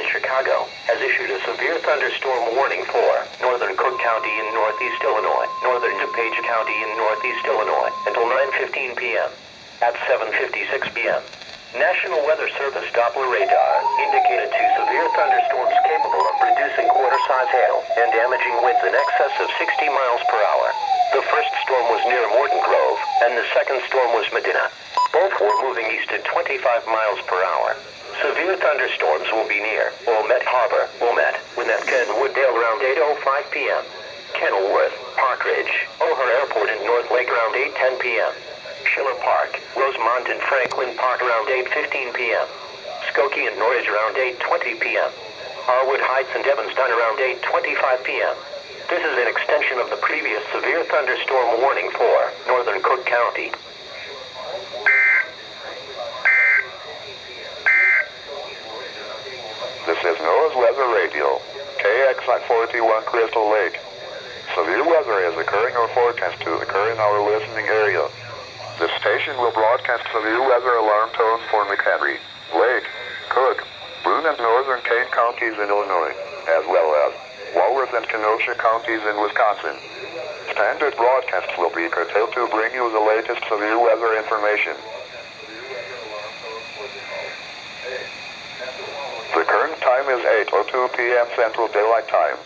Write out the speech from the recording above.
in Chicago has issued a severe thunderstorm warning for northern Cook County in northeast Illinois, northern DuPage County in northeast Illinois until 9:15 p.m. At 7:56 p.m., National Weather Service Doppler radar indicated two severe thunderstorms capable of producing quarter-size hail and damaging winds in excess of 60 miles per hour. The first storm was near Morton Grove, and the second storm was Medina. Both were moving east at 25 miles per hour. Severe thunderstorms will be near Wilmette Harbor, Winnetka, and Wooddale around 8:05 p.m. Kenilworth, Park Ridge, O'Hare Airport, and North Lake around 8:10 p.m. Schiller Park, Rosemont, and Franklin Park around 8:15 p.m. Skokie and Norridge around 8:20 p.m. Harwood Heights and Evanston around 8:25 p.m. This is an extension of the previous severe thunderstorm warning for northern Cook County. This is NOAA's Weather Radio, KX41 Crystal Lake. Severe weather is occurring or forecast to occur in our listening area. This station will broadcast severe weather alarm tones for McHenry, Lake, Cook, Boone, and northern Kane counties in Illinois, as well as Walworth and Kenosha counties in Wisconsin. Standard broadcasts will be curtailed to bring you the latest severe weather information. The current time is 8:02 p.m. Central Daylight Time.